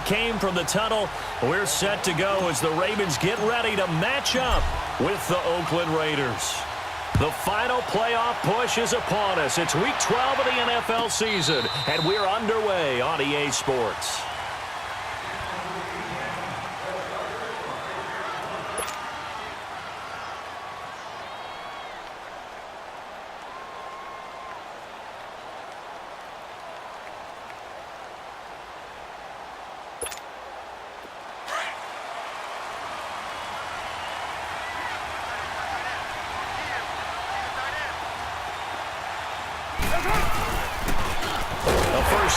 came from the tunnel. We're set to go as the Ravens get ready to match up with the Oakland Raiders. The final playoff push is upon us. It's Week 12 of the NFL season, and we're underway on EA Sports.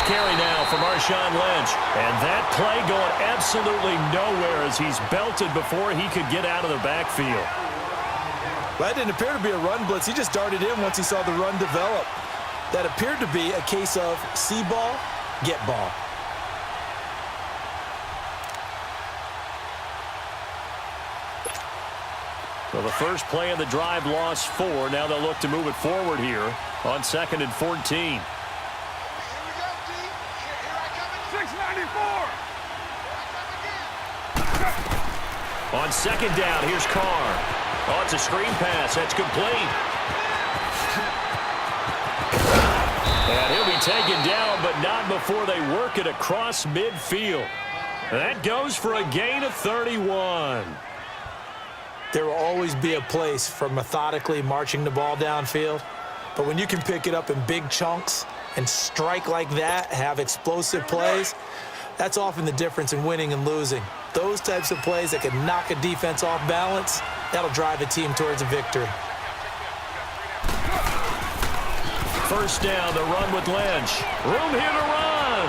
Carry now from Marshawn Lynch. And that play going absolutely nowhere as he's belted before he could get out of the backfield. Well, that didn't appear to be a run blitz. He just darted in once he saw the run develop. That appeared to be a case of see ball, get ball. Well, the first play of the drive lost 4. Now they'll look to move it forward here on 2nd and 14. On 2nd down, here's Carr. Oh, it's a screen pass. That's complete. And he'll be taken down, but not before they work it across midfield. That goes for a gain of 31. There will always be a place for methodically marching the ball downfield. But when you can pick it up in big chunks and strike like that, have explosive plays, that's often the difference in winning and losing. Those types of plays that can knock a defense off balance, that'll drive a team towards a victory. First down, the run with Lynch. Room here to run.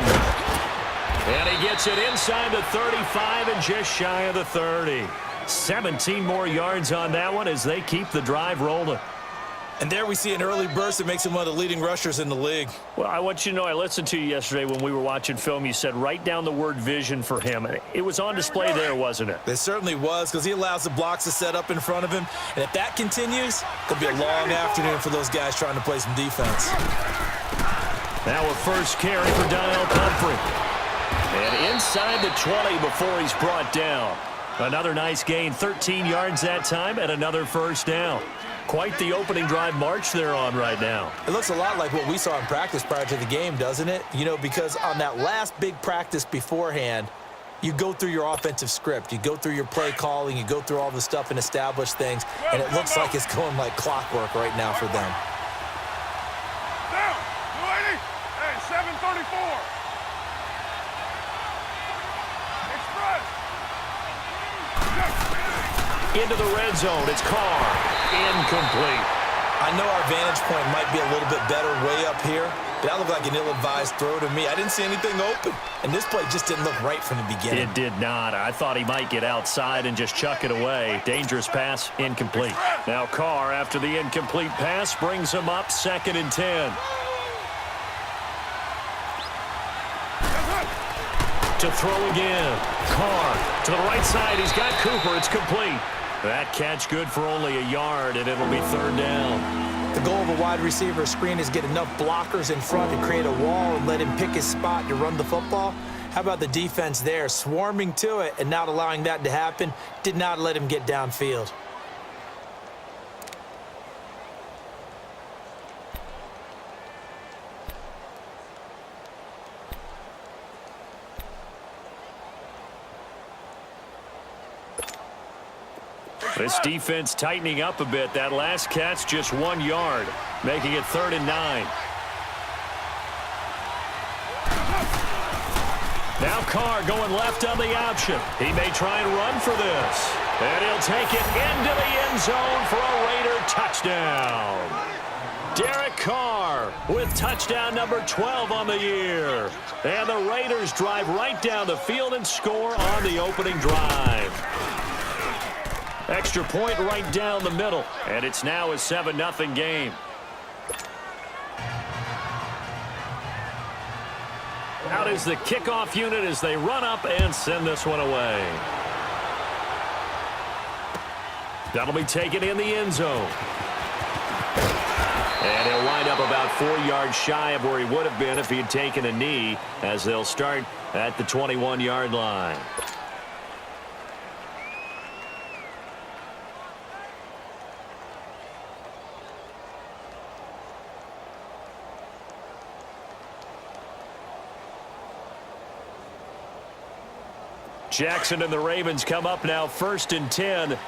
And he gets it inside the 35 and just shy of the 30. 17 more yards on that one as they keep the drive rolling. And there we see an early burst that makes him one of the leading rushers in the league. Well, I want you to know, I listened to you yesterday when we were watching film. You said write down the word vision for him. It was on display there, wasn't it? It certainly was, because he allows the blocks to set up in front of him. And if that continues, it'll be a long afternoon for those guys trying to play some defense. Now a first carry for Donnell Pumphrey. And inside the 20 before he's brought down. Another nice gain, 13 yards that time, and another first down. Quite the opening drive march they're on right now. It looks a lot like what we saw in practice prior to the game, doesn't it? You know, because on that last big practice beforehand, you go through your offensive script. You go through your play calling. You go through all the stuff and establish things. And it looks like it's going like clockwork right now for them. Down, 280, and 734. Into the red zone. It's Carr. Incomplete. I know our vantage point might be a little bit better way up here, but that looked like an ill-advised throw to me. I didn't see anything open, and this play just didn't look right from the beginning. It did not. I thought he might get outside and just chuck it away. Dangerous pass, incomplete. Now Carr, after the incomplete pass, brings him up 2nd and 10. To throw again. Carr to the right side. He's got Cooper. It's complete. That catch good for only a yard, and it'll be 3rd down. The goal of a wide receiver screen is get enough blockers in front to create a wall and let him pick his spot to run the football. How about the defense there, swarming to it and not allowing that to happen? Did not let him get downfield. This defense tightening up a bit. That last catch just 1 yard, making it 3rd and 9. Now Carr going left on the option. He may try and run for this. And he'll take it into the end zone for a Raider touchdown. Derek Carr with touchdown number 12 on the year. And the Raiders drive right down the field and score on the opening drive. Extra point right down the middle, and it's now a 7-0 game. Out is the kickoff unit as they run up and send this one away. That'll be taken in the end zone. And he'll wind up about 4 yards shy of where he would have been if he had taken a knee, as they'll start at the 21-yard line. Jackson and the Ravens come up now, 1st and 10.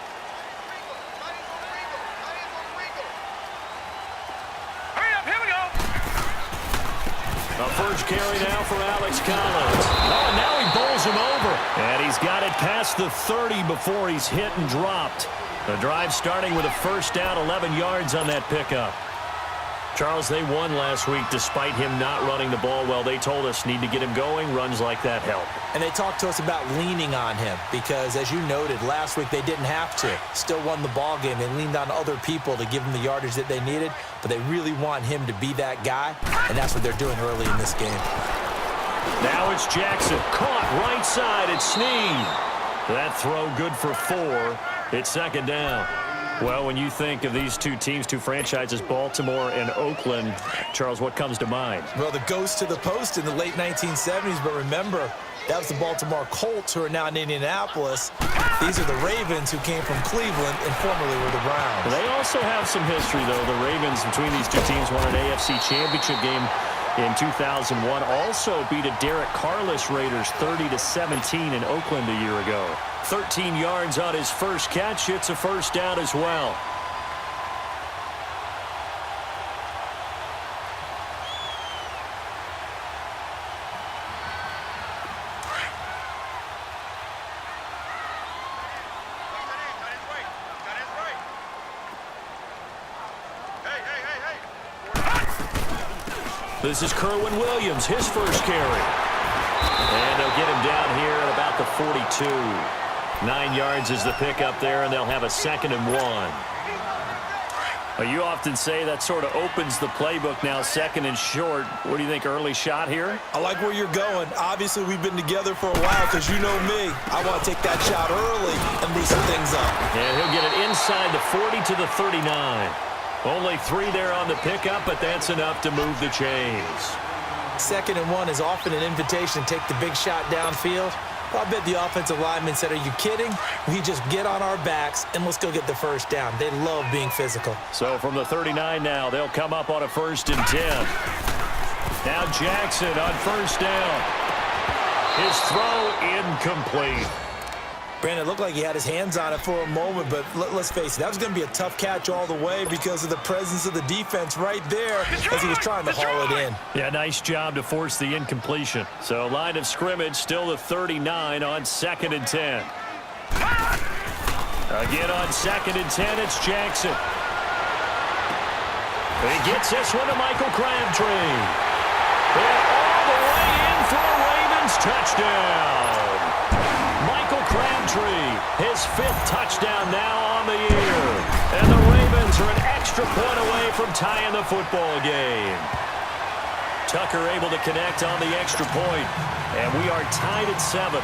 A first carry now for Alex Collins. Oh, and now he bowls him over. And he's got it past the 30 before he's hit and dropped. The drive starting with a first down, 11 yards on that pickup. Charles, they won last week despite him not running the ball well. They told us need to get him going. Runs like that help. And they talked to us about leaning on him because, as you noted, last week they didn't have to. Still won the ball game. They leaned on other people to give them the yardage that they needed, but they really want him to be that guy, and that's what they're doing early in this game. Now it's Jackson. Caught right side. It's Snead. That throw good for 4. It's 2nd down. Well, when you think of these two teams, two franchises, Baltimore and Oakland, Charles, what comes to mind? Well, the ghost to the post in the late 1970s, but remember, that was the Baltimore Colts, who are now in Indianapolis. These are the Ravens, who came from Cleveland and formerly were the Browns. They also have some history, though. The Ravens, between these two teams, won an AFC championship game in 2001. Also beat a Derek Carless Raiders 30-17 in Oakland a year ago. 13 yards on his first catch. It's a first down as well. This is Kerwin Williams, his first carry. And they'll get him down here at about the 42. 9 yards is the pickup there, and they'll have a 2nd and 1. Well, you often say that sort of opens the playbook now, 2nd and short. What do you think, early shot here? I like where you're going. Obviously, we've been together for a while because you know me. I want to take that shot early and loosen things up. And he'll get it inside the 40 to the 39. Only 3 there on the pickup, but that's enough to move the chains. 2nd and 1 is often an invitation to take the big shot downfield. Well, I bet the offensive lineman said, are you kidding? We just get on our backs and let's go get the first down. They love being physical. So from the 39 now, they'll come up on a 1st and 10. Now Jackson on 1st down. His throw incomplete. Brandon, it looked like he had his hands on it for a moment, but let's face it, that was going to be a tough catch all the way because of the presence of the defense right there as he was trying to haul it in. Yeah, nice job to force the incompletion. So line of scrimmage, still the 39 on 2nd and 10. Again on 2nd and 10, it's Jackson. He gets this one to Michael Crabtree. And all the way in for a Ravens touchdown. Crabtree, his 5th touchdown now on the year. And the Ravens are an extra point away from tying the football game. Tucker able to connect on the extra point. And we are tied at 7.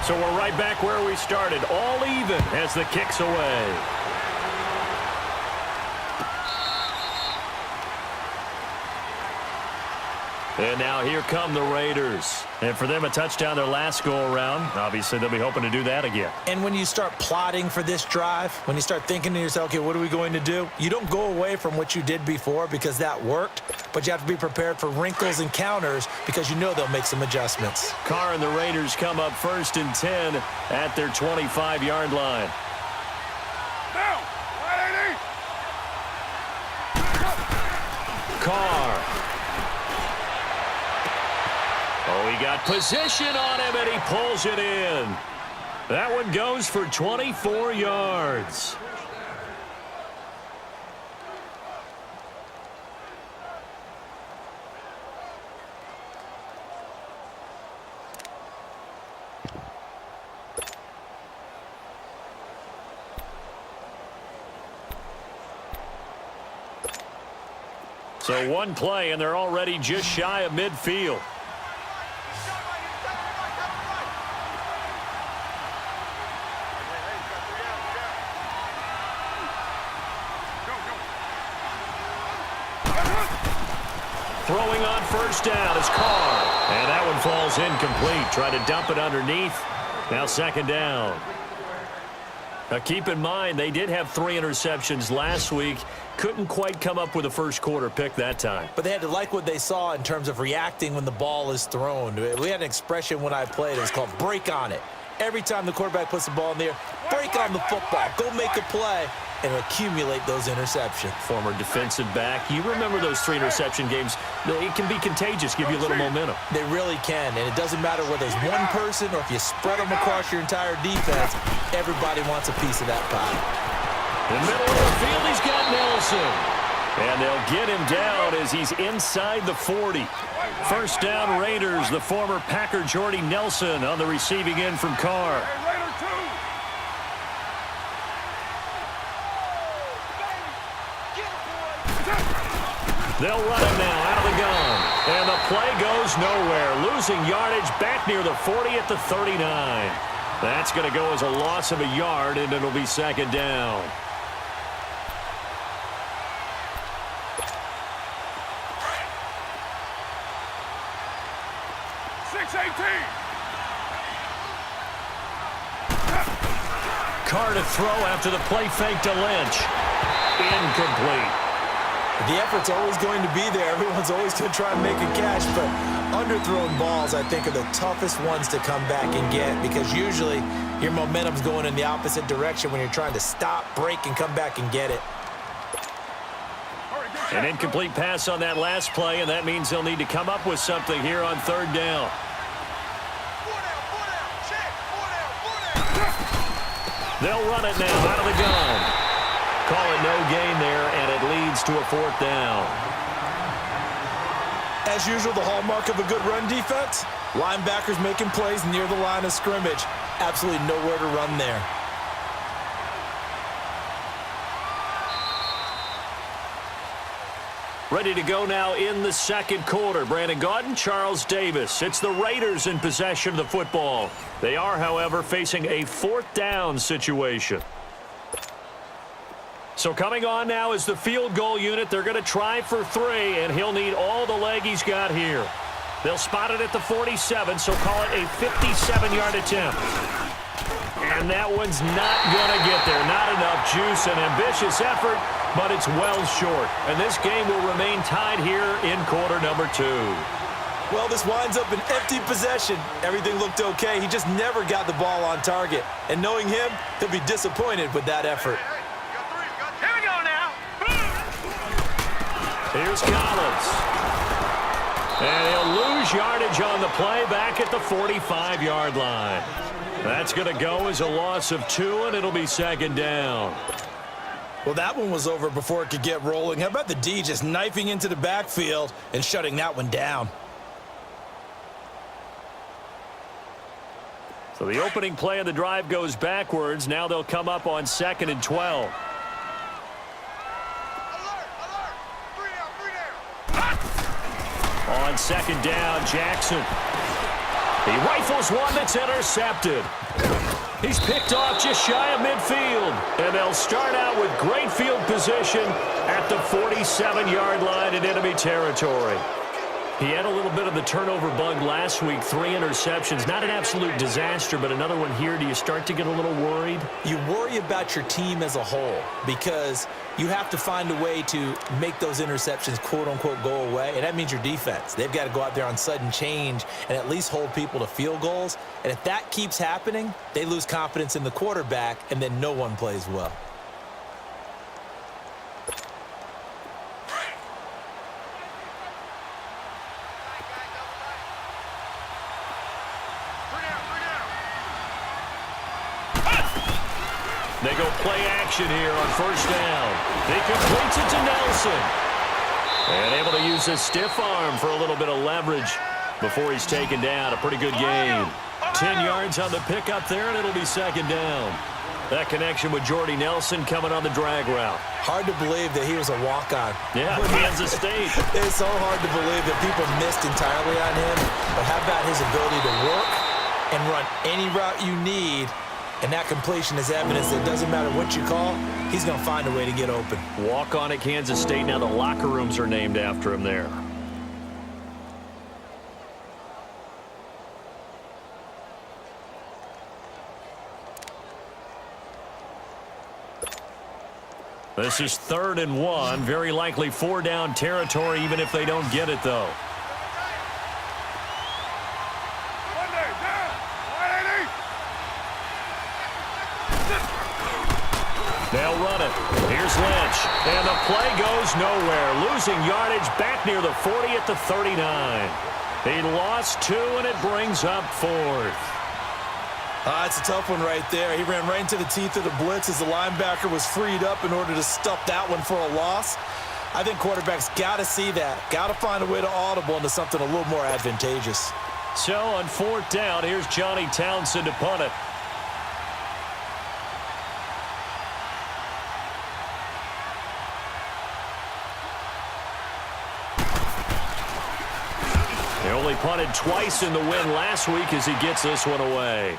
So we're right back where we started, all even as the kick's away. And now here come the Raiders. And for them, a touchdown their last go-around. Obviously, they'll be hoping to do that again. And when you start plotting for this drive, when you start thinking to yourself, okay, what are we going to do? You don't go away from what you did before because that worked, but you have to be prepared for wrinkles and counters because you know they'll make some adjustments. Carr and the Raiders come up 1st and 10 at their 25-yard line. Down. Right, Carr. Oh, he got position on him, and he pulls it in. That one goes for 24 yards. So one play, and they're already just shy of midfield. Throwing on first down is Carr. And that one falls incomplete. Try to dump it underneath. Now second down. Now keep in mind, they did have 3 interceptions last week. Couldn't quite come up with a first quarter pick that time. But they had to like what they saw in terms of reacting when the ball is thrown. We had an expression when I played. It was called break on it. Every time the quarterback puts the ball in the air, break on the football. Go make a play and accumulate those interceptions. Former defensive back. You remember those 3 interception games. It can be contagious, give you a little momentum. They really can, and it doesn't matter whether it's one person or if you spread them across your entire defense. Everybody wants a piece of that pie. In the middle of the field, he's got Nelson. And they'll get him down as he's inside the 40. First down Raiders, the former Packer Jordy Nelson on the receiving end from Carr. They'll run it now out of the gun. And the play goes nowhere. Losing yardage back near the 40 at the 39. That's going to go as a loss of a yard, and it'll be second down. Carr to throw after the play fake to Lynch. Incomplete. The effort's always going to be there. Everyone's always going to try and make a catch, but underthrown balls, I think, are the toughest ones to come back and get because usually your momentum's going in the opposite direction when you're trying to stop, break, and come back and get it. An incomplete pass on that last play, and that means they'll need to come up with something here on third down. They'll run it now out of the gun. Call it no gain there, and it leads to a fourth down. As usual, the hallmark of a good run defense, linebackers making plays near the line of scrimmage. Absolutely nowhere to run there. Ready to go now in the second quarter. Brandon Gaudin, Charles Davis. It's the Raiders in possession of the football. They are, however, facing a fourth down situation. So coming on now is the field goal unit. They're going to try for 3, and he'll need all the leg he's got here. They'll spot it at the 47, so call it a 57-yard attempt. And that one's not going to get there. Not enough juice, an ambitious effort, but it's well short. And this game will remain tied here in quarter number 2. Well, this winds up an empty possession. Everything looked okay. He just never got the ball on target. And knowing him, he'll be disappointed with that effort. Here we go now. Here's Collins. And he'll lose yardage on the play back at the 45-yard line. That's going to go as a loss of 2, and it'll be second down. Well, that one was over before it could get rolling. How about the D just knifing into the backfield and shutting that one down? So the opening play of the drive goes backwards. Now they'll come up on 2nd and 12. On second down, Jackson. He rifles one that's intercepted. He's picked off just shy of midfield. And they'll start out with great field position at the 47-yard line in enemy territory. He had a little bit of the turnover bug last week, 3 interceptions. Not an absolute disaster, but another one here. Do you start to get a little worried? You worry about your team as a whole because you have to find a way to make those interceptions, quote-unquote, go away, and that means your defense. They've got to go out there on sudden change and at least hold people to field goals. And if that keeps happening, they lose confidence in the quarterback, and then no one plays well. They go play action here on first down. He completes it to Nelson. And able to use his stiff arm for a little bit of leverage before he's taken down. A pretty good gain. 10 yards on the pickup there, and it'll be second down. That connection with Jordy Nelson coming on the drag route. Hard to believe that he was a walk-on. Yeah, Kansas State. It's so hard to believe that people missed entirely on him. But how about his ability to work and run any route you need? And that completion is evidence that it doesn't matter what you call, he's going to find a way to get open. Walk on at Kansas State. Now the locker rooms are named after him there. This is 3rd and 1. Very likely 4-down territory, even if they don't get it, though. They'll run it. Here's Lynch. And the play goes nowhere. Losing yardage back near the 40 at the 39. He lost 2, and it brings up 4th. It's a tough one right there. He ran right into the teeth of the blitz as the linebacker was freed up in order to stuff that one for a loss. I think quarterbacks got to see that. Got to find a way to audible into something a little more advantageous. So on 4th down, here's Johnny Townsend to punt it. He only punted twice in the win last week as he gets this one away.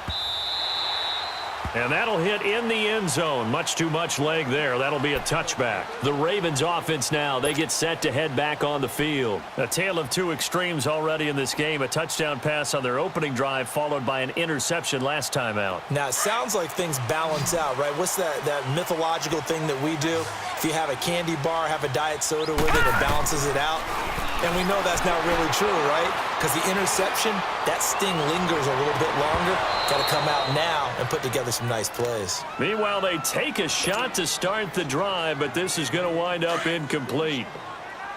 And that'll hit in the end zone. Much too much leg there. That'll be a touchback. The Ravens offense now, they get set to head back on the field. A tale of two extremes already in this game. A touchdown pass on their opening drive followed by an interception last time out. Now, it sounds like things balance out, right? What's that mythological thing that we do? If you have a candy bar, have a diet soda with it, it balances it out. And we know that's not really true, right? Because the interception, that sting lingers a little bit longer. Got to come out now and put together some nice plays. Meanwhile, they take a shot to start the drive, but this is going to wind up incomplete.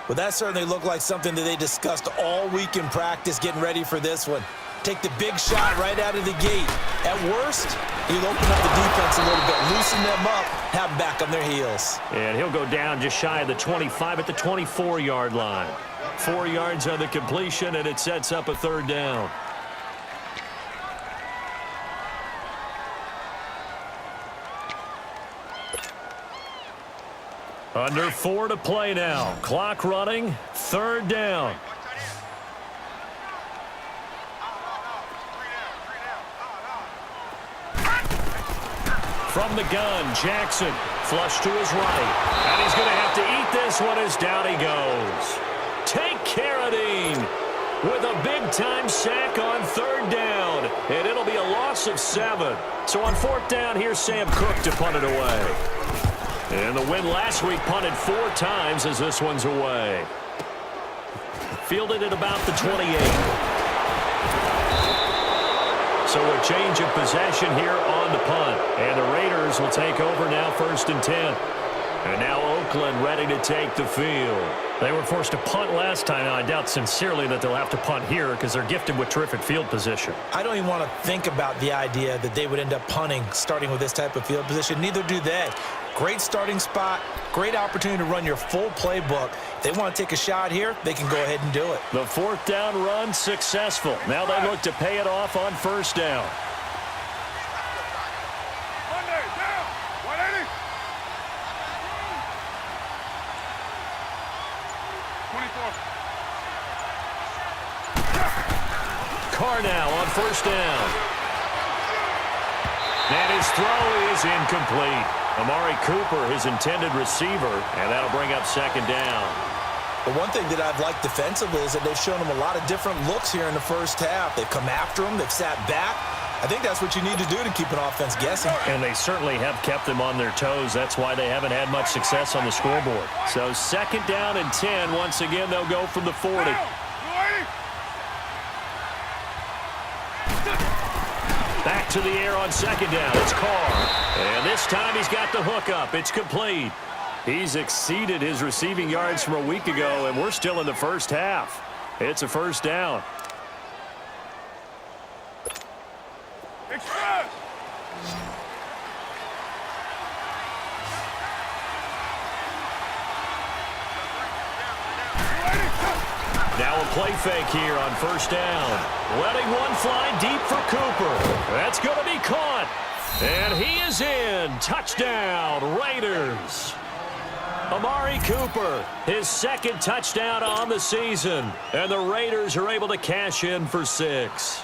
Well, that certainly looked like something that they discussed all week in practice getting ready for this one. Take the big shot right out of the gate. At worst, he'll open up the defense a little bit, loosen them up, have them back on their heels. And he'll go down just shy of the 25 at the 24-yard line. 4 yards on the completion, and it sets up a 3rd down. Under 4 to play now. Clock running. 3rd down. From the gun, Jackson. Flush to his right. And he's going to have to eat this one as down he goes. Take Carradine with a big-time sack on 3rd down. And it'll be a loss of 7. So on 4th down, here's Sam Cook to punt it away. And the win last week punted 4 times as this one's away. Fielded at about the 28. So a change of possession here on the punt. And the Raiders will take over now 1st and 10. And now Oakland ready to take the field. They were forced to punt last time. Now, I doubt sincerely that they'll have to punt here because they're gifted with terrific field position. I don't even want to think about the idea that they would end up punting starting with this type of field position. Neither do they. Great starting spot, great opportunity to run your full playbook. If they want to take a shot here, they can go ahead and do it. The 4th down run successful. Now they look to pay it off on 1st down. Carr now on 1st down. And his throw is incomplete. Amari Cooper, his intended receiver, and that'll bring up 2nd down. But one thing that I've liked defensively is that they've shown him a lot of different looks here in the first half. They've come after him. They've sat back. I think that's what you need to do to keep an offense guessing. And they certainly have kept them on their toes. That's why they haven't had much success on the scoreboard. So 2nd down and 10. Once again, they'll go from the 40. Back to the air on 2nd down. It's Carr. And this time he's got the hook up. It's complete. He's exceeded his receiving yards from a week ago, and we're still in the first half. It's a 1st down. Express! Now a play fake here on 1st down. Letting one fly deep for Cooper. That's going to be caught. And he is in. Touchdown, Raiders. Amari Cooper, his 2nd touchdown on the season. And the Raiders are able to cash in for 6.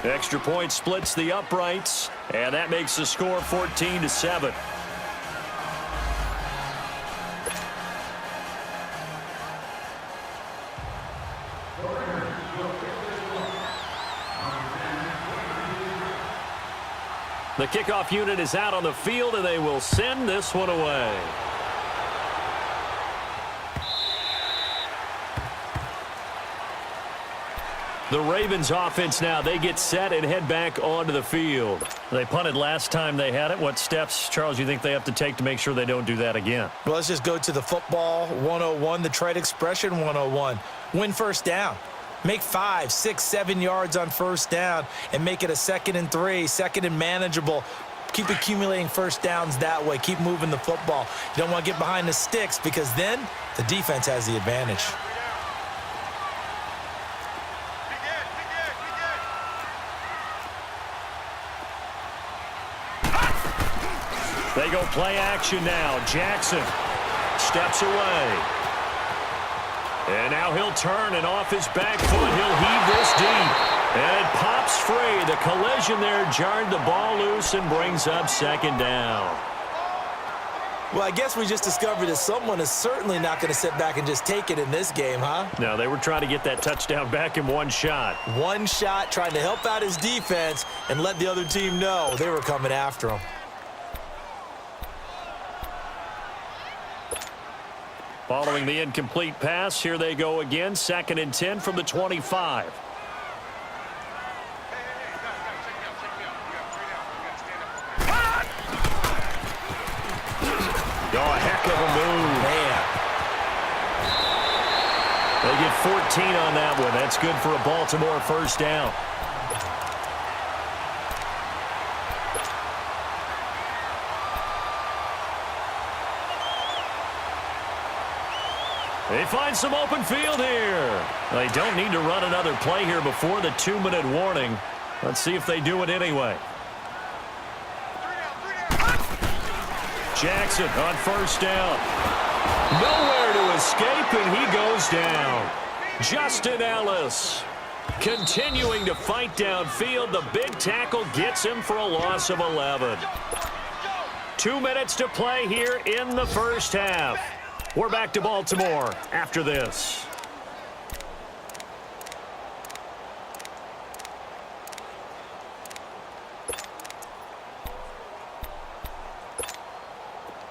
Extra point splits the uprights. And that makes the score 14-7. The kickoff unit is out on the field, and they will send this one away. The Ravens offense now, they get set and head back onto the field. They punted last time they had it. What steps, Charles, you think they have to take to make sure they don't do that again? Well, let's just go to the football 101, the trade expression 101. Win first down. Make 5, 6, 7 yards on first down and make it a 2nd and 3, 2nd and manageable. Keep accumulating first downs that way. Keep moving the football. You don't want to get behind the sticks because then the defense has the advantage. They go play action now. Jackson steps away. And now he'll turn, and off his back foot, he'll heave this deep. And it pops free. The collision there jarred the ball loose and brings up 2nd down. Well, I guess we just discovered that someone is certainly not going to sit back and just take it in this game, huh? No, they were trying to get that touchdown back in one shot. One shot, trying to help out his defense and let the other team know they were coming after him. Following the incomplete pass, here they go again. 2nd and 10 from the 25. Oh, a heck of a move. Man. They get 14 on that one. That's good for a Baltimore first down. They find some open field here. They don't need to run another play here before the 2-minute warning. Let's see if they do it anyway. Jackson on first down. Nowhere to escape, and he goes down. Justin Ellis continuing to fight downfield. The big tackle gets him for a loss of 11. 2 minutes to play here in the first half. We're back to Baltimore after this.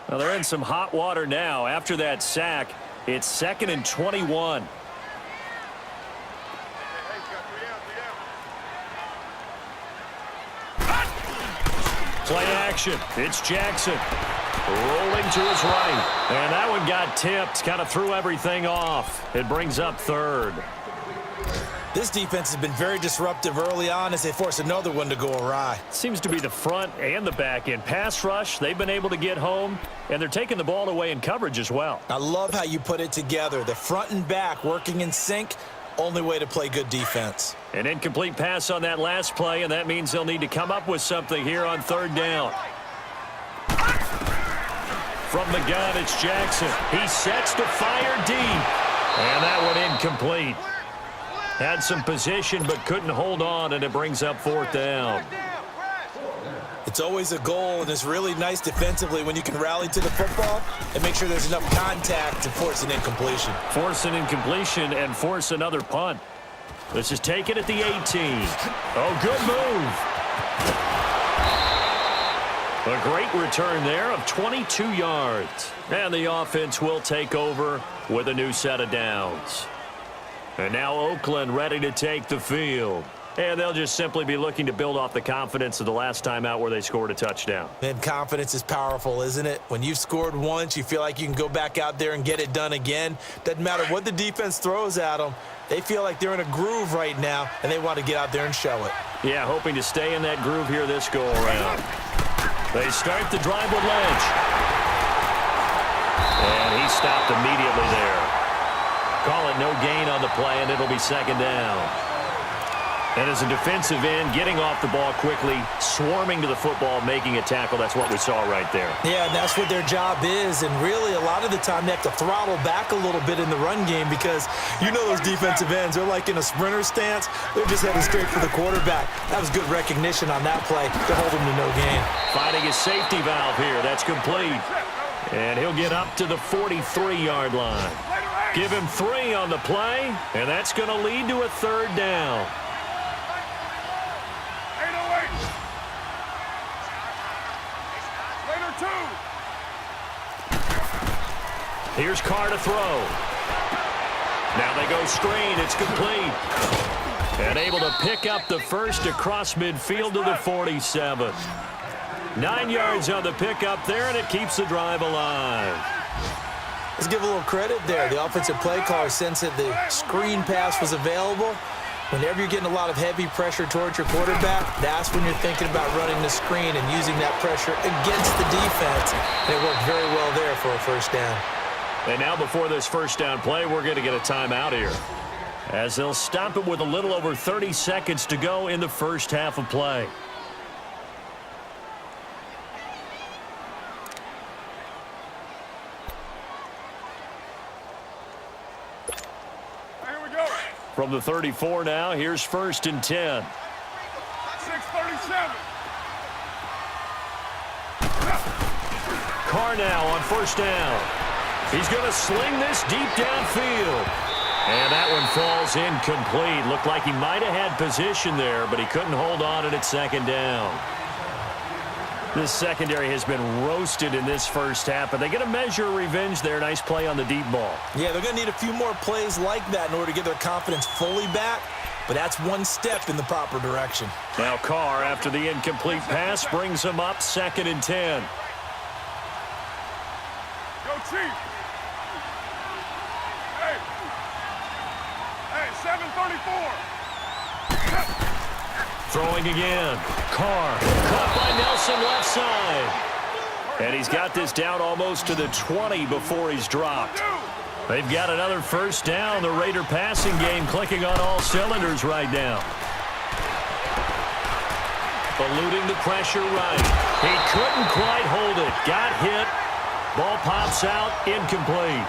Well, they're in some hot water now. After that sack, it's 2nd and 21. Play action. It's Jackson. Rolling to his right. And that one got tipped. Kind of threw everything off. It brings up 3rd. This defense has been very disruptive early on as they force another one to go awry. Seems to be the front and the back end. Pass rush, they've been able to get home, and they're taking the ball away in coverage as well. I love how you put it together. The front and back working in sync. Only way to play good defense. An incomplete pass on that last play, and that means they'll need to come up with something here on 3rd down. From the gun, it's Jackson. He sets to fire deep. And that one incomplete. Had some position but couldn't hold on, and it brings up 4th down. It's always a goal, and it's really nice defensively when you can rally to the football and make sure there's enough contact to force an incompletion. Force an incompletion and force another punt. This is taken at the 18. Oh, good move. A great return there of 22 yards. And the offense will take over with a new set of downs. And now Oakland ready to take the field. And they'll just simply be looking to build off the confidence of the last time out where they scored a touchdown. And confidence is powerful, isn't it? When you've scored once, you feel like you can go back out there and get it done again. Doesn't matter what the defense throws at them. They feel like they're in a groove right now, and they want to get out there and show it. Yeah, hoping to stay in that groove here this go-around. They start the drive with Lynch. And he stopped immediately there. Call it no gain on the play, and it'll be 2nd down. And as a defensive end, getting off the ball quickly, swarming to the football, making a tackle, that's what we saw right there. Yeah, and that's what their job is. And really, a lot of the time, they have to throttle back a little bit in the run game because you know those defensive ends, they're like in a sprinter stance. They're just heading straight for the quarterback. That was good recognition on that play to hold them to no gain. Finding a safety valve here. That's complete. And he'll get up to the 43-yard line. Give him 3 on the play, and that's going to lead to a 3rd down. Here's Carr to throw. Now they go screen. It's complete. And able to pick up the first across midfield to the 47. 9 yards on the pickup there, and it keeps the drive alive. Let's give a little credit there. The offensive play caller sensed that the screen pass was available. Whenever you're getting a lot of heavy pressure towards your quarterback, that's when you're thinking about running the screen and using that pressure against the defense. And it worked very well there for a first down. And now before this first down play, we're going to get a timeout here, as they'll stop it with a little over 30 seconds to go in the first half of play. Here we go. From the 34 now, here's 1st and 10. 6:37. Carr now on first down. He's going to sling this deep downfield. And that one falls incomplete. Looked like he might have had position there, but he couldn't hold on at second down. This secondary has been roasted in this first half, but they get a measure of revenge there. Nice play on the deep ball. Yeah, they're going to need a few more plays like that in order to get their confidence fully back, but that's one step in the proper direction. Now Carr, after the incomplete pass, brings him up 2nd and 10. Go Chief. Hey, 7:34. Throwing again. Carr caught by Nelson left side. And he's got this down almost to the 20 before he's dropped. They've got another first down. The Raider passing game clicking on all cylinders right now. Eluding the pressure right. He couldn't quite hold it. Got hit. Ball pops out. Incomplete.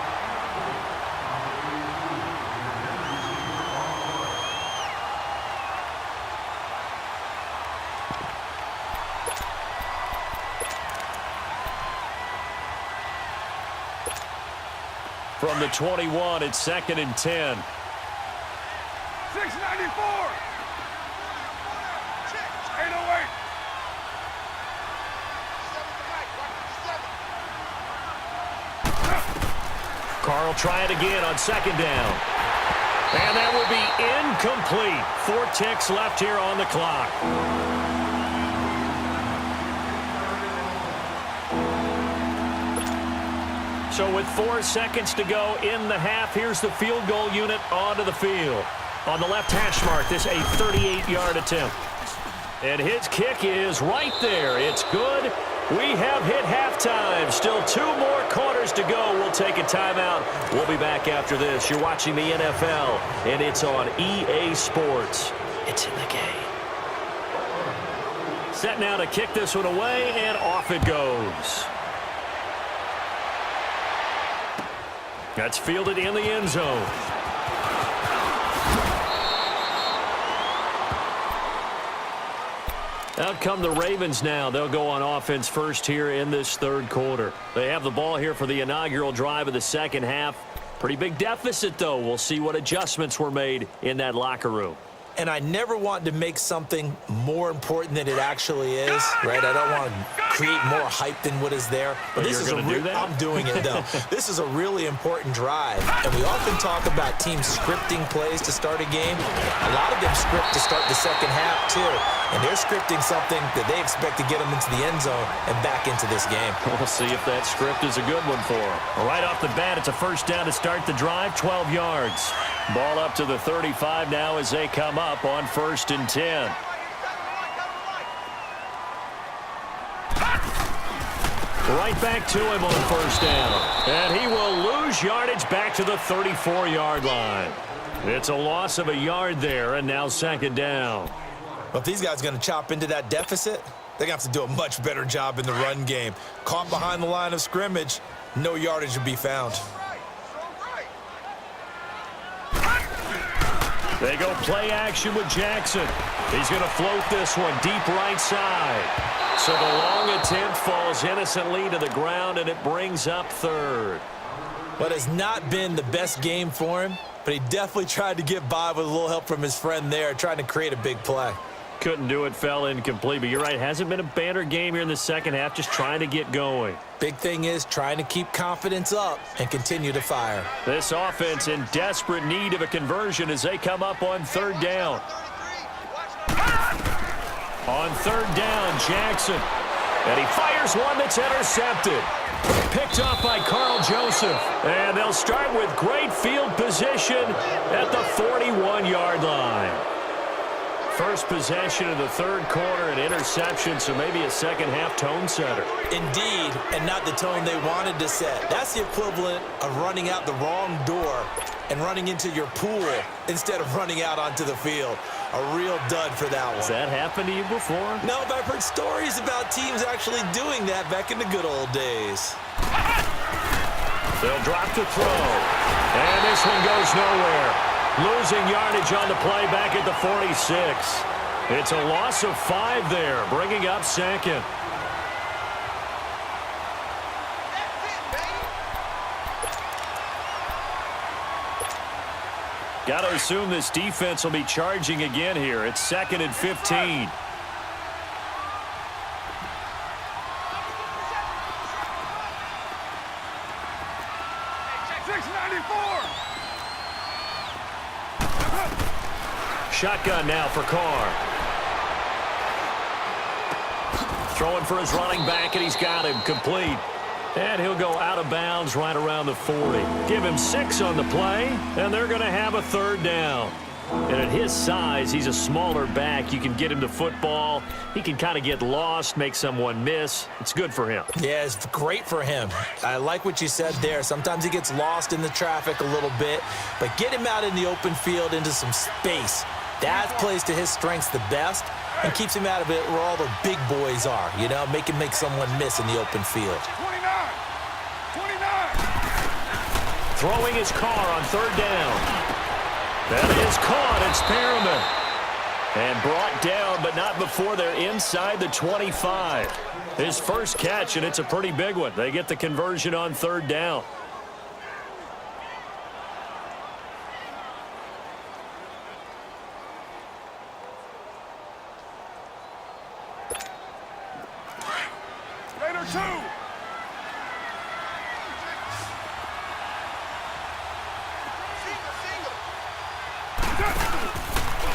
From the 21, it's 2nd and 10. 6:94. 8:08. Carr will try it again on 2nd down. And that will be incomplete. 4 ticks left here on the clock. So with 4 seconds to go in the half, here's the field goal unit onto the field. On the left hash mark, this a 38-yard attempt. And his kick is right there. It's good. We have hit halftime. Still 2 more quarters to go. We'll take a timeout. We'll be back after this. You're watching the NFL, and it's on EA Sports. It's in the game. Set now to kick this one away, and off it goes. That's fielded in the end zone. Out come the Ravens now. They'll go on offense first here in this 3rd quarter. They have the ball here for the inaugural drive of the second half. Pretty big deficit, though. We'll see what adjustments were made in that locker room. And I never want to make something more important than it actually is, right? I don't want to create more hype than what is there. But this is I'm doing it, though. This is a really important drive. And we often talk about teams scripting plays to start a game. A lot of them script to start the second half, too. And they're scripting something that they expect to get them into the end zone and back into this game. We'll see if that script is a good one for them. Right off the bat, it's a first down to start the drive, 12 yards. Ball up to the 35 now as they come up on 1st and 10. Right back to him on 1st down. And he will lose yardage back to the 34-yard line. It's a loss of a yard there, and now 2nd down. Well, if these guys are going to chop into that deficit, they're going to have to do a much better job in the run game. Caught behind the line of scrimmage, no yardage would be found. They go play action with Jackson. He's going to float this one deep right side. So the long attempt falls innocently to the ground, and it brings up 3rd. But it's not been the best game for him, but he definitely tried to get by with a little help from his friend there, trying to create a big play. couldn't do it, fell incomplete. But you're right, hasn't been a banner game here in the second half, just trying to get going. Big thing is trying to keep confidence up and continue to fire. This offense in desperate need of a conversion as they come up on third down. On third down, Jackson. And he fires one that's intercepted. Picked off by Carl Joseph. And they'll start with great field position at the 41-yard line. First possession of the third quarter, an interception, so maybe a second-half tone setter. Indeed, and not the tone they wanted to set. That's the equivalent of running out the wrong door and running into your pool instead of running out onto the field. A real dud for that one. Has that happened to you before? No, but I've heard stories about teams actually doing that back in the good old days. They'll drop the throw. And this one goes nowhere. Losing yardage on the play back at the 46. It's a loss of 5 there, bringing up second. Got to assume this defense will be charging again here. It's 2nd and 15. Shotgun now for Carr. Throwing for his running back, and he's got him complete. And he'll go out of bounds right around the 40. Give him 6 on the play, and they're going to have a third down. And at his size, he's a smaller back. You can get him the football. He can kind of get lost, make someone miss. It's good for him. Yeah, it's great for him. I like what you said there. Sometimes he gets lost in the traffic a little bit, but get him out in the open field into some space. That plays to his strengths the best and keeps him out of it where all the big boys are, you know, make someone miss in the open field. 29. Throwing his Carr on third down. That is caught. It's Perriman. And brought down, but not before they're inside the 25. His first catch, and it's a pretty big one. They get the conversion on third down. Raider 2.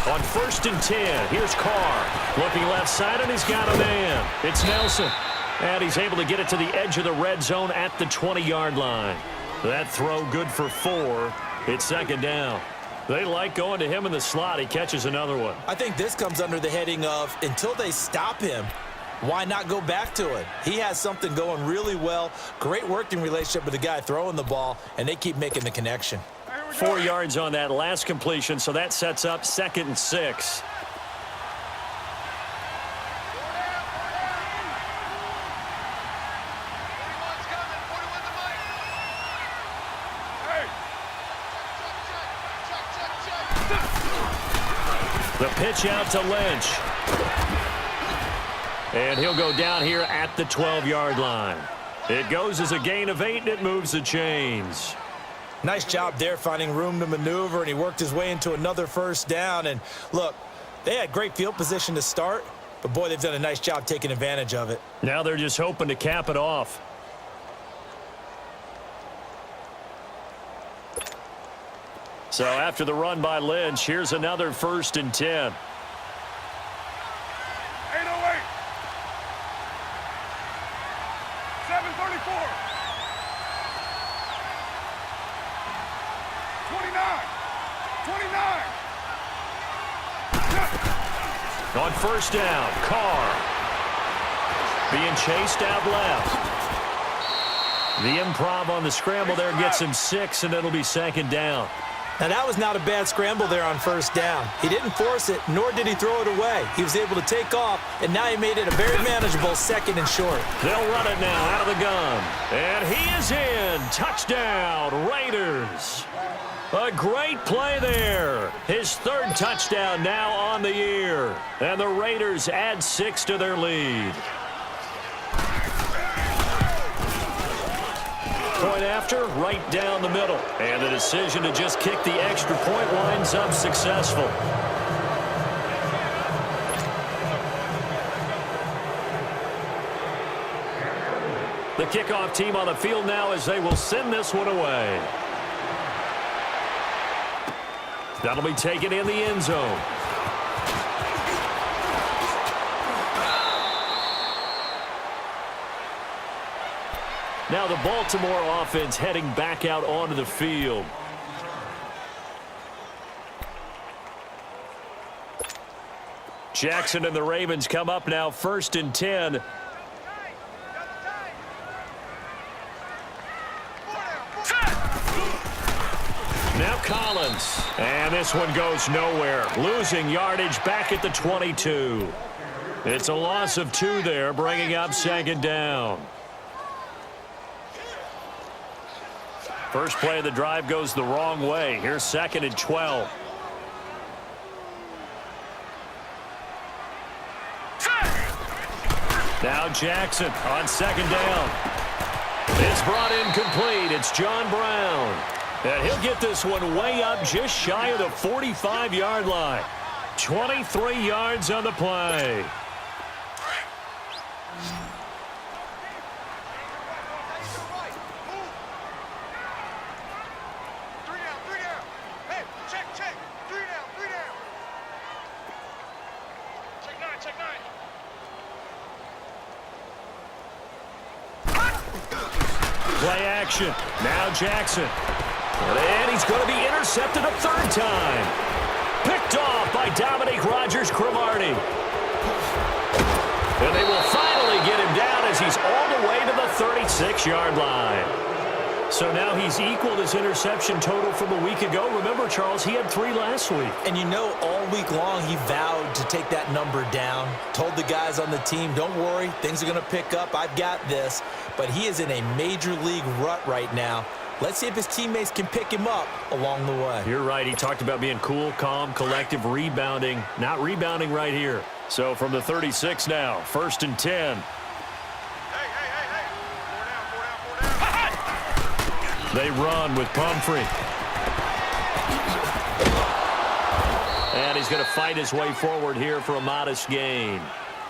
On 1st and 10, here's Carr. Looking left side, and he's got a man. It's Nelson. And he's able to get it to the edge of the red zone at the 20-yard line. That throw good for 4. It's 2nd down. They like going to him in the slot. He catches another one. I think this comes under the heading of until they stop him, why not go back to it? He has something going really well. Great working relationship with the guy throwing the ball, and they keep making the connection. 4 yards on that last completion, so that sets up 2nd and 6. The pitch out to Lynch. And he'll go down here at the 12-yard line. It goes as a gain of 8, and it moves the chains. Nice job there finding room to maneuver, and he worked his way into another first down. And look, they had great field position to start, but boy, they've done a nice job taking advantage of it. Now they're just hoping to cap it off. So after the run by Lynch, here's another 1st and 10. 808. 734. 29. On 1st down, Carr. Being chased out left. The improv on the scramble there gets him 6, and it'll be 2nd down. Now, that was not a bad scramble there on 1st down. He didn't force it, nor did he throw it away. He was able to take off, and now he made it a very manageable 2nd and short. They'll run it now out of the gun. And he is in. Touchdown, Raiders. A great play there. His 3rd touchdown now on the year. And the Raiders add 6 to their lead. Point after, right down the middle. And the decision to just kick the extra point winds up successful. The kickoff team on the field now as they will send this one away. That'll be taken in the end zone. Now the Baltimore offense heading back out onto the field. Jackson and the Ravens come up now, 1st and 10. Now Collins. And this one goes nowhere. Losing yardage back at the 22. It's a loss of 2 there, bringing up 2nd down. First play of the drive goes the wrong way. Here's 2nd and 12. Now Jackson on 2nd down. It's brought in complete. It's John Brown. And he'll get this one way up just shy of the 45-yard line. 23 yards on the play. Play action. Now Jackson. And he's going to be intercepted a 3rd time. Picked off by Dominique Rodgers-Cromartie. And they will finally get him down as he's all the way to the 36-yard line. So now he's equaled his interception total from a week ago. Remember, Charles, he had 3 last week. And you know, all week long he vowed to take that number down. Told the guys on the team, don't worry, things are going to pick up. I've got this. But he is in a major league rut right now. Let's see if his teammates can pick him up along the way. You're right. He talked about being cool, calm, collective, rebounding. Not rebounding right here. So from the 36 now, 1st and 10. They run with Pumphrey. And he's going to fight his way forward here for a modest gain.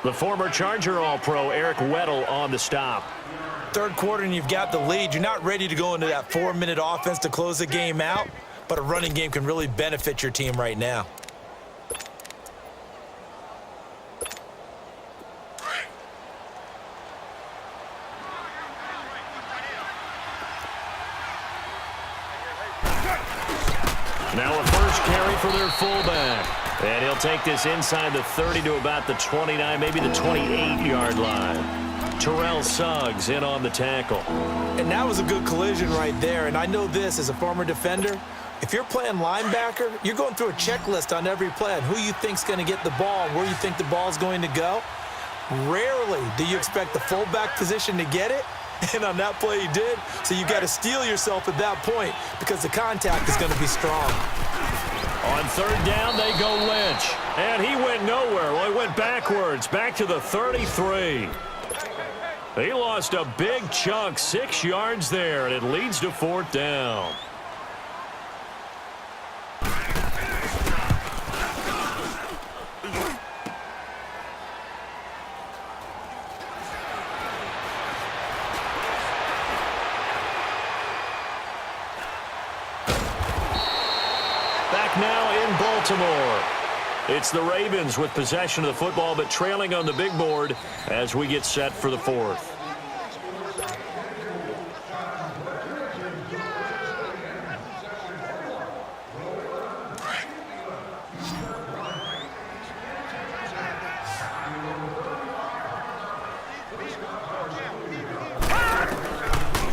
The former Charger All-Pro Eric Weddle on the stop. 3rd quarter and you've got the lead. You're not ready to go into that 4-minute offense to close the game out, but a running game can really benefit your team right now. Now a first carry for their fullback. And he'll take this inside the 30 to about the 29, maybe the 28-yard line. Terrell Suggs in on the tackle. And that was a good collision right there. And I know this as a former defender. If you're playing linebacker, you're going through a checklist on every play on who you think's going to get the ball and where you think the ball's going to go. Rarely do you expect the fullback position to get it. And on that play he did. So you got to steel yourself at that point because the contact is going to be strong. On 3rd down, they go Lynch. And he went nowhere. Well, he went backwards, back to the 33. He lost a big chunk, 6 yards there, and it leads to 4th down. Back now in Baltimore. It's the Ravens with possession of the football, but trailing on the big board as we get set for the 4th.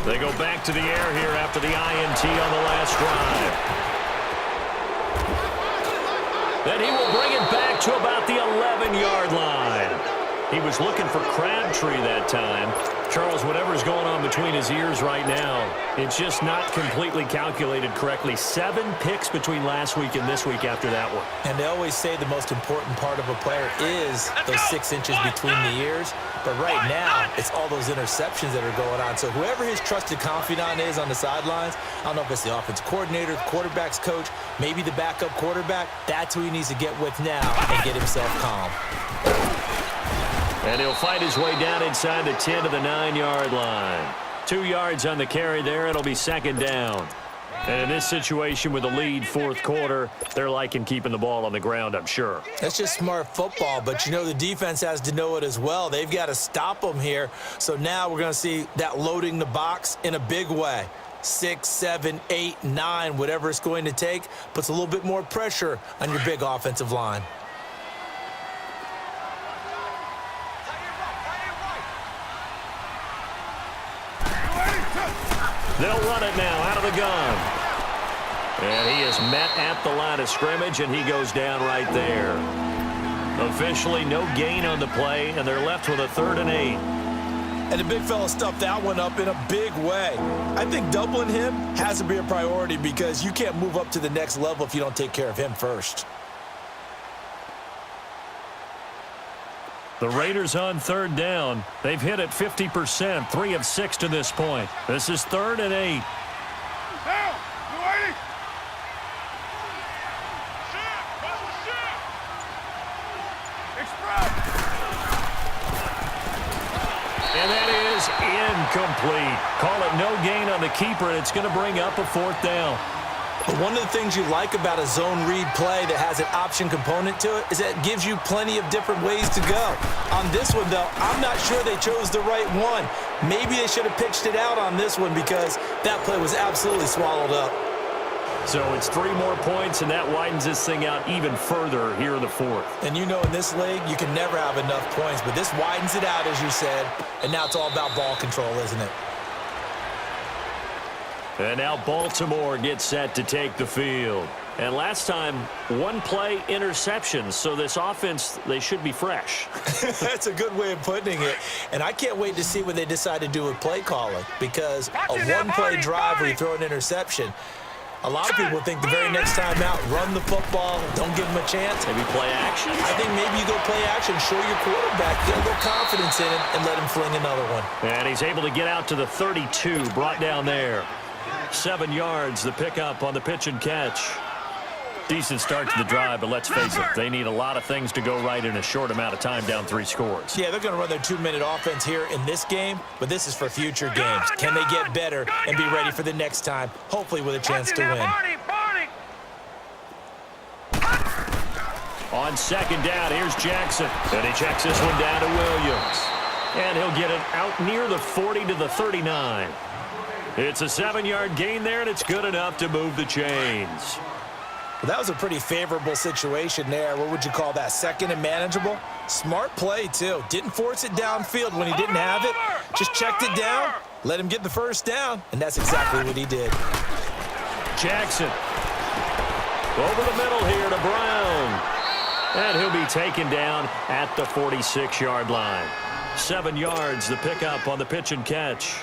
They go back to the air here after the INT on the last drive. Then he will bring it back to about the 11-yard line. He was looking for Crabtree that time. Charles, whatever's going on between his ears right now, it's just not completely calculated correctly. 7 picks between last week and this week after that one. And they always say the most important part of a player is those 6 inches between the ears. But right now, it's all those interceptions that are going on. So whoever his trusted confidant is on the sidelines, I don't know if it's the offense coordinator, the quarterback's coach, maybe the backup quarterback, that's who he needs to get with now and get himself calm. And he'll fight his way down inside the 10 to the 9-yard line. 2 yards on the carry there. It'll be second down. And in this situation with the lead fourth quarter, they're liking keeping the ball on the ground, I'm sure. That's just smart football, but you know the defense has to know it as well. They've got to stop them here. So now we're going to see that loading the box in a big way. 6, 7, 8, 9, whatever it's going to take, puts a little bit more pressure on your big offensive line. They'll run it now out of the gun. And he is met at the line of scrimmage, and he goes down right there. Officially, no gain on the play, and they're left with a 3rd and 8. And the big fella stuffed that one up in a big way. I think doubling him has to be a priority because you can't move up to the next level if you don't take care of him first. The Raiders on 3rd down. They've hit it 50%, 3 of 6 to this point. This is 3rd and 8. Down. You 80. Express. And that is incomplete. Call it no gain on the keeper, and it's going to bring up a 4th down. But one of the things you like about a zone read play that has an option component to it is that it gives you plenty of different ways to go. On this one, though, I'm not sure they chose the right one. Maybe they should have pitched it out on this one because that play was absolutely swallowed up. So it's 3 more points, and that widens this thing out even further here in the 4th. And you know in this league, you can never have enough points, but this widens it out, as you said, and now it's all about ball control, isn't it? And now Baltimore gets set to take the field. And last time, 1 play interceptions. So this offense, they should be fresh. That's a good way of putting it. And I can't wait to see what they decide to do with play calling because a 1-play drive where you throw an interception, a lot of people think the very next time out, run the football, don't give them a chance. Maybe play action? I think maybe you go play action, show your quarterback, get a little confidence in it, and let him fling another one. And he's able to get out to the 32, brought down there. 7 yards, the pickup on the pitch and catch. Decent start to the drive, but let's face it, they need a lot of things to go right in a short amount of time, down 3 scores. Yeah, they're going to run their 2-minute offense here in this game, but this is for future games. Can they get better and be ready for the next time, hopefully with a chance to win? On 2nd down, here's Jackson. And he checks this one down to Williams. And he'll get it out near the 40 to the 39. It's a 7-yard gain there, and it's good enough to move the chains. Well, that was a pretty favorable situation there. What would you call that, 2nd and manageable? Smart play, too. Didn't force it downfield when he didn't have it. Just checked it down, let him get the 1st down, and that's exactly what he did. Jackson. Over the middle here to Brown. And he'll be taken down at the 46-yard line. 7 yards, the pickup on the pitch and catch.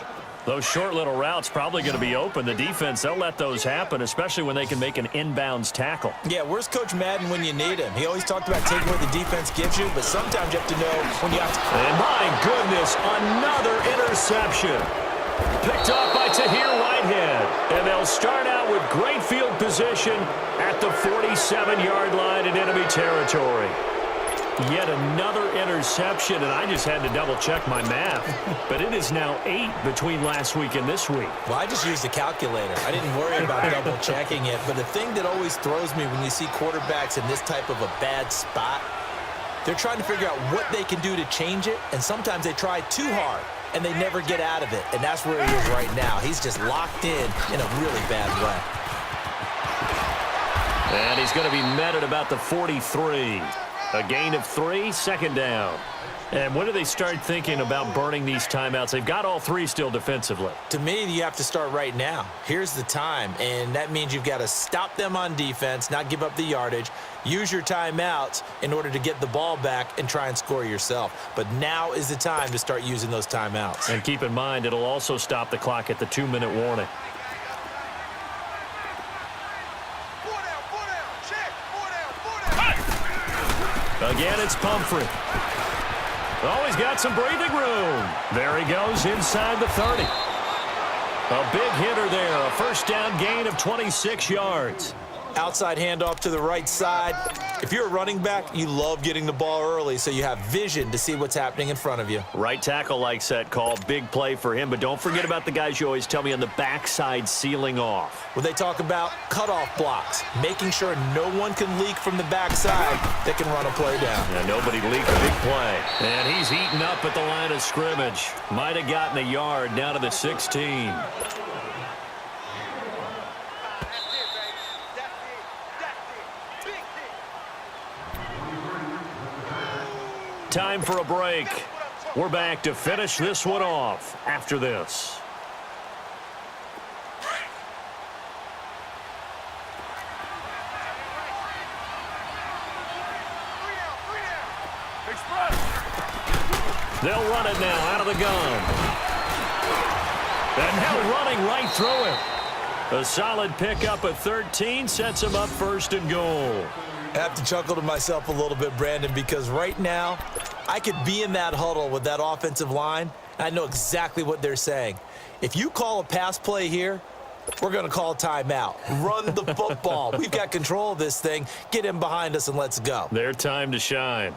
Those short little routes probably going to be open. The defense, they'll let those happen, especially when they can make an inbounds tackle. Yeah, where's Coach Madden when you need him? He always talked about taking what the defense gives you, but sometimes you have to know when you have to. And my goodness, another interception. Picked off by Tahir Whitehead. And they'll start out with great field position at the 47-yard line in enemy territory. Yet another interception, and I just had to double-check my math. But it is now 8 between last week and this week. Well, I just used a calculator. I didn't worry about double-checking it. But the thing that always throws me when you see quarterbacks in this type of a bad spot, they're trying to figure out what they can do to change it, and sometimes they try too hard, and they never get out of it. And that's where he is right now. He's just locked in a really bad way. And he's going to be met at about the 43. A gain of 3, 2nd down. And when do they start thinking about burning these timeouts? They've got all 3 still defensively. To me, you have to start right now. Here's the time, and that means you've got to stop them on defense, not give up the yardage, use your timeouts in order to get the ball back and try and score yourself. But now is the time to start using those timeouts. And keep in mind, it'll also stop the clock at the 2-minute warning. Again, it's Pumphrey. Oh, he's got some breathing room. There he goes inside the 30. A big hitter there, a 1st down gain of 26 yards. Outside handoff to the right side. If you're a running back, you love getting the ball early so you have vision to see what's happening in front of you. Right tackle likes that call. Big play for him. But don't forget about the guys you always tell me on the backside sealing off. When they talk about cutoff blocks, making sure no one can leak from the backside that can run a play down. And nobody leaked a big play. And he's eaten up at the line of scrimmage. Might have gotten a yard down to the 16. Time for a break. We're back to finish this one off after this. They'll run it now out of the gun. And now running right through it. A solid pickup of 13 sets him up first and goal. I have to chuckle to myself a little bit, Brandon, because right now I could be in that huddle with that offensive line, and I know exactly what they're saying. If you call a pass play here, we're going to call timeout. Run the football. We've got control of this thing. Get him behind us and let's go. Their time to shine.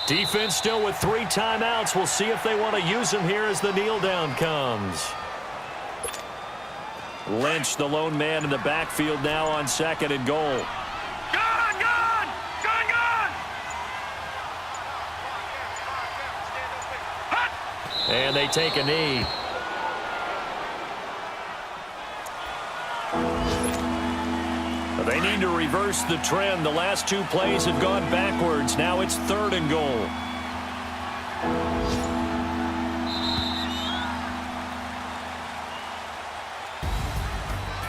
Defense still with 3 timeouts. We'll see if they want to use them here as the kneel down comes. Lynch, the lone man in the backfield now on 2nd and goal. Gun! Gun! Gun! Gun! And they take a knee. They need to reverse the trend. The last 2 plays have gone backwards. Now it's 3rd and goal.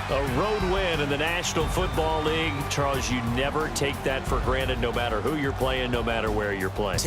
A road win in the National Football League. Charles, you never take that for granted no matter who you're playing, no matter where you're playing.